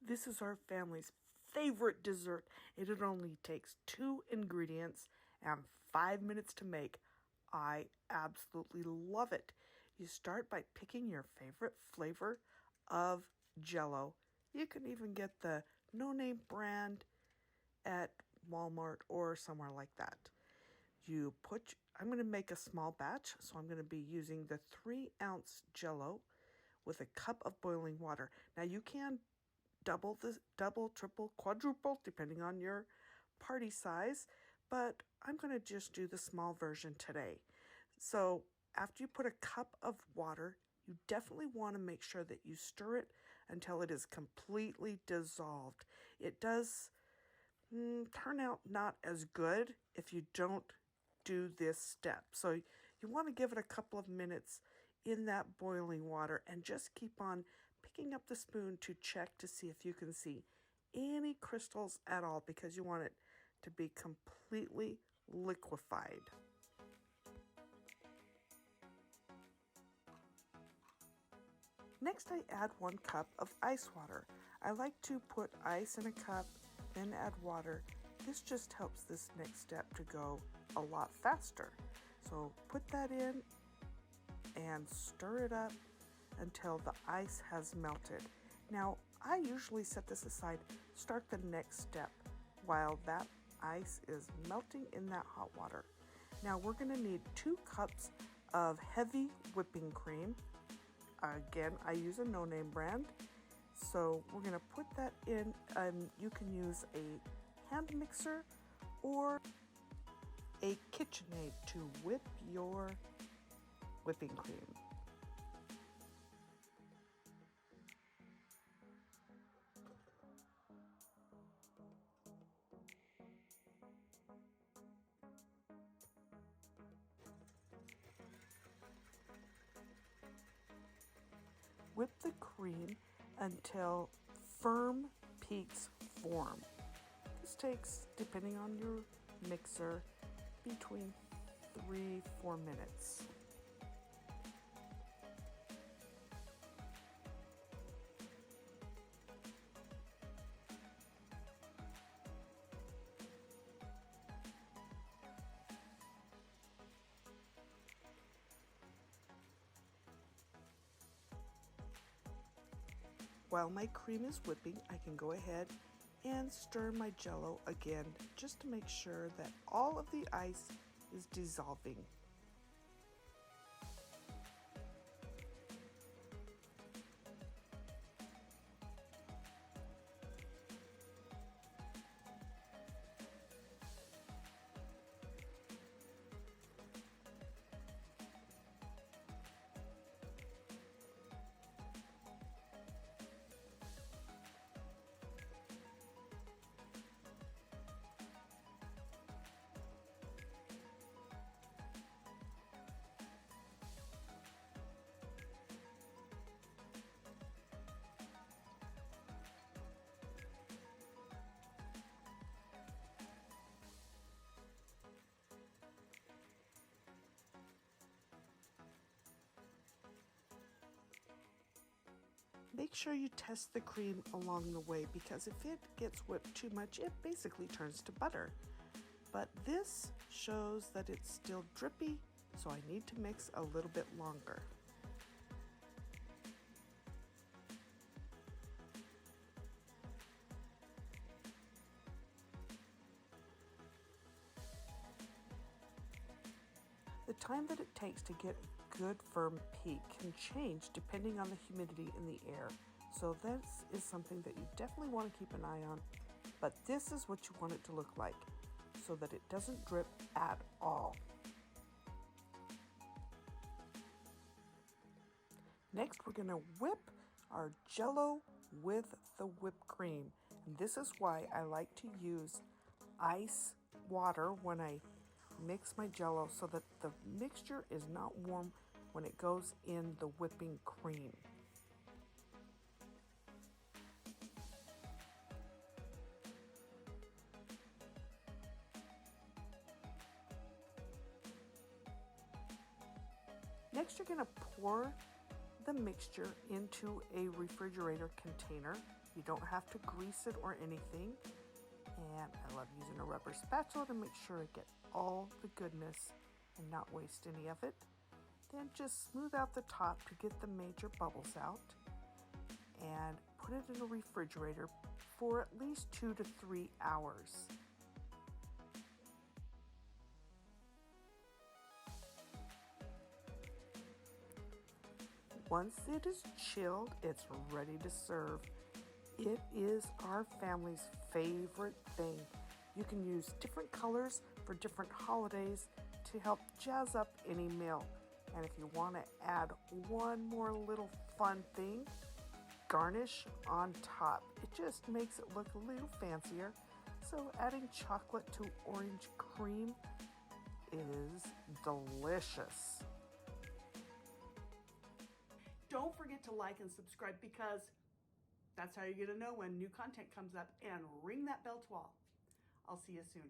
This is our family's favorite dessert, and it only takes 2 ingredients and 5 minutes to make. I absolutely love it. You start by picking your favorite flavor of Jell-o. You can even get the no-name brand at Walmart or somewhere like that. I'm going to make a small batch, so I'm going to be using the 3-ounce Jello with a cup of boiling water. Now you can double, triple, quadruple, depending on your party size, but I'm going to just do the small version today. So after you put a cup of water, you definitely want to make sure that you stir it until it is completely dissolved. It does turn out not as good if you don't do this step. So you want to give it a couple of minutes in that boiling water and just keep on picking up the spoon to check to see if you can see any crystals at all, because you want it to be completely liquefied. Next, I add 1 cup of ice water. I like to put ice in a cup, then add water. This just helps this next step to go a lot faster. So put that in and stir it up until the ice has melted. Now, I usually set this aside, start the next step while that ice is melting in that hot water. Now, we're going to need 2 cups of heavy whipping cream. Again, I use a no-name brand. So we're going to put that in, and you can use a hand mixer or a KitchenAid to whip your whipping cream. Whip the cream until firm peaks form. This takes, depending on your mixer, between 3-4 minutes. While my cream is whipping, I can go ahead and stir my Jell-o again just to make sure that all of the ice is dissolving. Make sure you test the cream along the way, because if it gets whipped too much, it basically turns to butter. But this shows that it's still drippy, so I need to mix a little bit longer. The time that it takes to get good firm peak can change depending on the humidity in the air. So this is something that you definitely want to keep an eye on. But this is what you want it to look like, so that it doesn't drip at all. Next, we're going to whip our Jell-o with the whipped cream. And this is why I like to use ice water when I mix my Jell-o, so that the mixture is not warm when it goes in the whipping cream. Next, you're going to pour the mixture into a refrigerator container. You don't have to grease it or anything. And I love using a rubber spatula to make sure I get all the goodness and not waste any of it. Then just smooth out the top to get the major bubbles out and put it in a refrigerator for at least 2 to 3 hours. Once it is chilled, it's ready to serve. It is our family's favorite thing. You can use different colors for different holidays to help jazz up any meal. And if you want to add one more little fun thing, garnish on top. It just makes it look a little fancier. So adding chocolate to orange cream is delicious. Don't forget to like and subscribe because that's how you get to know when new content comes up, and ring that bell to all. I'll see you soon.